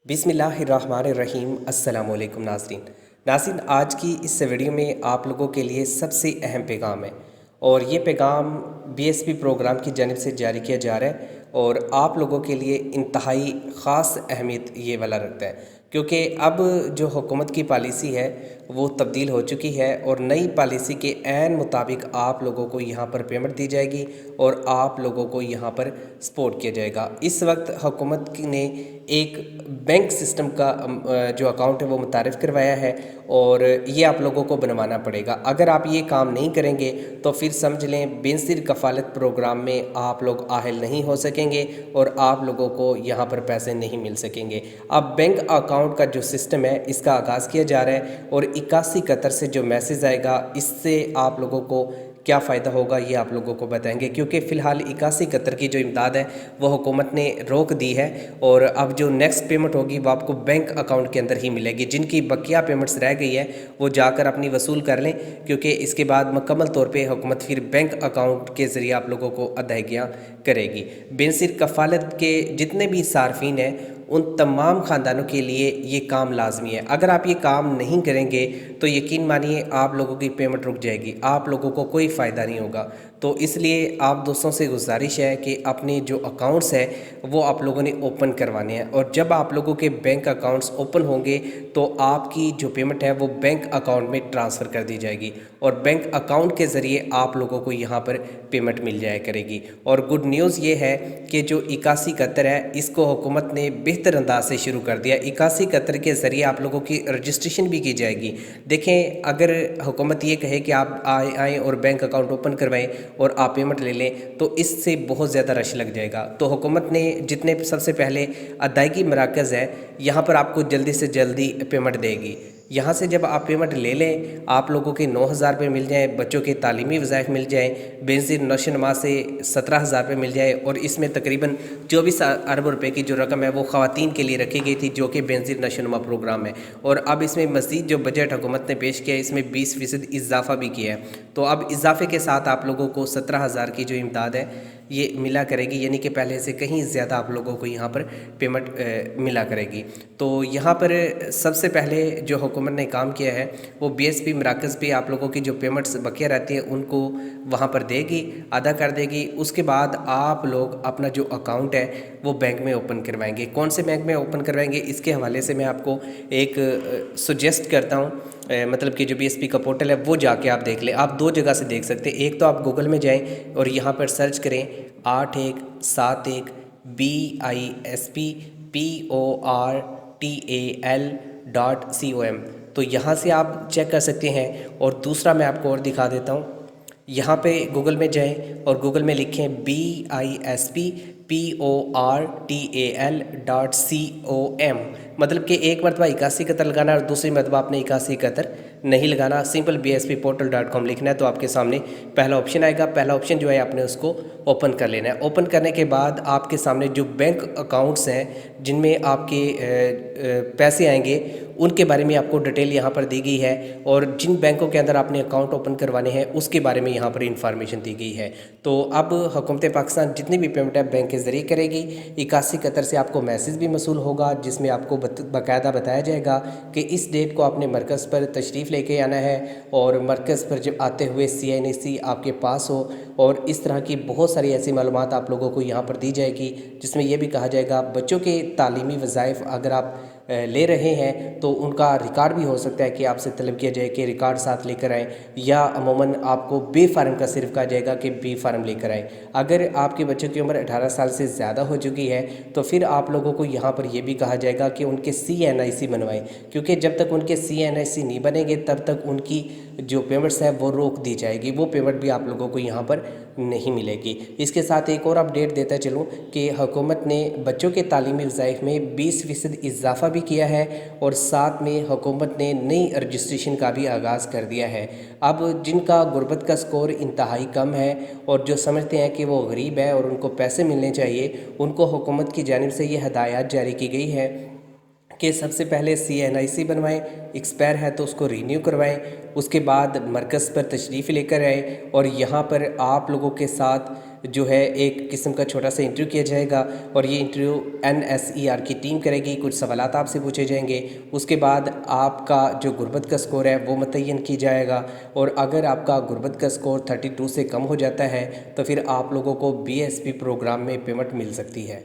बिस्मिल्लाहिर्रहमानिर्रहीम। अस्सलाम वालेकुम नाज़रीन, आज की इस वीडियो में आप लोगों के लिए सबसे अहम पैगाम है और ये पैगाम बीएसपी प्रोग्राम की जानिब से जारी किया जा रहा है और आप लोगों के लिए इंतहाई ख़ास अहमियत ये वाला रखता है, क्योंकि अब जो हुकूमत की पॉलिसी है वो तब्दील हो चुकी है और नई पॉलिसी के ऐन मुताबिक आप लोगों को यहाँ पर पेमेंट दी जाएगी और आप लोगों को यहाँ पर सपोर्ट किया जाएगा। इस वक्त हुकूमत ने एक बैंक सिस्टम का जो अकाउंट है वो मुतारिफ़ करवाया है और ये आप लोगों को बनवाना पड़ेगा। अगर आप ये काम नहीं करेंगे तो फिर समझ लें बेनज़ीर कफ़ालत प्रोग्राम में आप लोग आहिल नहीं हो सकेंगे और आप लोगों को यहाँ पर पैसे नहीं मिल सकेंगे। अब बैंक अकाउंट का जो सिस्टम है इसका आगाज़ किया जा रहा है और 81 कतर से जो मैसेज आएगा इससे आप लोगों को क्या फ़ायदा होगा ये आप लोगों को बताएंगे, क्योंकि फ़िलहाल 81 कतर की जो इमदाद है वो हुकूमत ने रोक दी है और अब जो नेक्स्ट पेमेंट होगी वो आपको बैंक अकाउंट के अंदर ही मिलेगी। जिनकी बकिया पेमेंट्स रह गई है वो जाकर अपनी वसूल कर लें, क्योंकि इसके बाद मुकम्मल तौर पे हुकूमत फिर बैंक अकाउंट के ज़रिए आप लोगों को अदायगियाँ करेगी। बेनज़ीर कफ़ालत के जितने भी सार्फिन हैं उन तमाम ख़ानदानों के लिए ये काम लाजमी है। अगर आप ये काम नहीं करेंगे तो यकीन मानिए आप लोगों की पेमेंट रुक जाएगी, आप लोगों को कोई फ़ायदा नहीं होगा। तो इसलिए आप दोस्तों से गुजारिश है कि अपने जो अकाउंट्स है वो आप लोगों ने ओपन करवाने हैं और जब आप लोगों के बैंक अकाउंट्स ओपन होंगे तो आपकी जो पेमेंट है वो बैंक अकाउंट में ट्रांसफ़र कर दी जाएगी और बैंक अकाउंट के ज़रिए आप लोगों को यहाँ पर पेमेंट मिल जाया करेगी। और गुड न्यूज़ ये है कि जो 81 कतर है इसको हुकूमत ने बेहतर अंदाज से शुरू कर दिया। 81 कतर के ज़रिए आप लोगों की रजिस्ट्रेशन भी की जाएगी। देखें, अगर हुकूमत ये कहे कि आप आएँ और बैंक अकाउंट ओपन करवाएं और आप पेमेंट ले लें तो इससे बहुत ज़्यादा रश लग जाएगा। तो हुकूमत ने जितने सबसे पहले अदायगी मराकज़ है यहाँ पर आपको जल्दी से जल्दी पेमेंट देगी। यहाँ से जब आप पेमेंट ले लें आप लोगों के 9,000 रुपये मिल जाएँ, बच्चों के तालीमी वज़ाइफ मिल जाएँ, बेनज़ीर नशोनुमा से 17,000 रुपये मिल जाए और इसमें तकरीबन 24 अरब रुपए की जो रकम है वो ख़वातीन के लिए रखी गई थी जो कि बेनज़ीर नशोनुमा प्रोग्राम है। और अब इसमें मज़ीद जो बजट हुकूमत ने पेश किया है इसमें 20% इजाफ़ा भी किया है। तो अब इजाफ़े के साथ आप लोगों को 17,000 की जो इमदाद है ये मिला करेगी, यानी कि पहले से कहीं ज़्यादा आप लोगों को यहाँ पर पेमेंट मिला करेगी। तो यहाँ पर सबसे पहले जो हुकूमत ने काम किया है वो बीएसपी मराकज़ पे आप लोगों की जो पेमेंट्स बकिया रहती है उनको वहाँ पर देगी, अदा कर देगी। उसके बाद आप लोग अपना जो अकाउंट है वो बैंक में ओपन करवाएंगे। कौन से बैंक में ओपन करवाएंगे इसके हवाले से मैं आपको एक सजेस्ट करता हूँ, मतलब कि जो बीएसपी का पोर्टल है वो जाके आप देख लें। आप दो जगह से देख सकते हैं, एक तो आप गूगल में जाएं और यहाँ पर सर्च करें 8171 BISPPORTAL.com। तो यहाँ से आप चेक कर सकते हैं। और दूसरा मैं आपको और दिखा देता हूँ, यहाँ पे गूगल में जाएं और गूगल में लिखें BISPPORTAL.com, मतलब कि एक मरतबा 81 कतर लगाना और दूसरी मरतबा आपने 81 कतर नहीं लगाना, सिंपल BSPportal.com लिखना है तो आपके सामने पहला ऑप्शन आएगा। पहला ऑप्शन जो है आपने उसको ओपन कर लेना है। ओपन करने के बाद आपके सामने जो बैंक अकाउंट्स हैं जिनमें आपके पैसे आएंगे उनके बारे में आपको डिटेल यहाँ पर दी गई है और जिन बैंकों के अंदर आपने अकाउंट ओपन करवाने हैं उसके बारे में यहाँ पर इंफॉर्मेशन दी गई है। तो अब हुकूमत पाकिस्तान जितनी भी पेमेंट है बैंक के ज़रिए करेगी। 81 कतर से आपको मैसेज भी मसूल होगा जिसमें आपको बाकायदा बताया जाएगा कि इस डेट को आपने मरकज़ पर तशरीफ़ लेके आना है और मरकज़ पर जब आते हुए CNAC आपके पास हो। और इस तरह की बहुत सारी ऐसी मालूमात आप लोगों को यहाँ पर दी जाएगी जिसमें यह भी कहा जाएगा बच्चों के तालीमी वज़ाइफ अगर आप ले रहे हैं तो उनका रिकॉर्ड भी हो सकता है कि आपसे तलब किया जाए कि रिकॉर्ड साथ लेकर आएँ, या अमूमन आपको बी फार्म का सिर्फ कहा जाएगा कि बी फार्म लेकर आएँ। अगर आपके बच्चों की उम्र 18 साल से ज़्यादा हो चुकी है तो फिर आप लोगों को यहाँ पर यह भी कहा जाएगा कि उनके CNIC बनवाएं, क्योंकि जब तक उनके CNIC नहीं बनेंगे तब तक उनकी जो पेमेंट्स है वो रोक दी जाएगी, वो पेमेंट भी आप लोगों को यहाँ पर नहीं मिलेगी। इसके साथ एक और अपडेट देता चलूँ कि हुकूमत ने बच्चों के तालीमी वज़ाइफ में 20% इजाफ़ा भी किया है और साथ में हुकूमत ने नई रजिस्ट्रेशन का भी आगाज़ कर दिया है। अब जिनका गुर्बत का स्कोर इंतहाई कम है और जो समझते हैं कि वो गरीब है और उनको पैसे मिलने चाहिए, उनको हुकूमत की जानिब से ये हदायत जारी की गई है کہ سب سے پہلے CNIC بنوائیں، ایکسپائر ہے تو اس کو رینیو کروائیں، اس کے بعد مرکز پر تشریف لے کر آئیں اور یہاں پر آپ لوگوں کے ساتھ جو ہے ایک قسم کا چھوٹا سا انٹرویو کیا جائے گا، اور یہ انٹرویو NSER کی ٹیم کرے گی، کچھ سوالات آپ سے پوچھے جائیں گے، اس کے بعد آپ کا جو غربت کا سکور ہے وہ متعین کی جائے گا، اور اگر آپ کا غربت کا سکور 32 سے کم ہو جاتا ہے تو پھر آپ لوگوں کو BSP پروگرام میں پیمنٹ مل سکتی ہے۔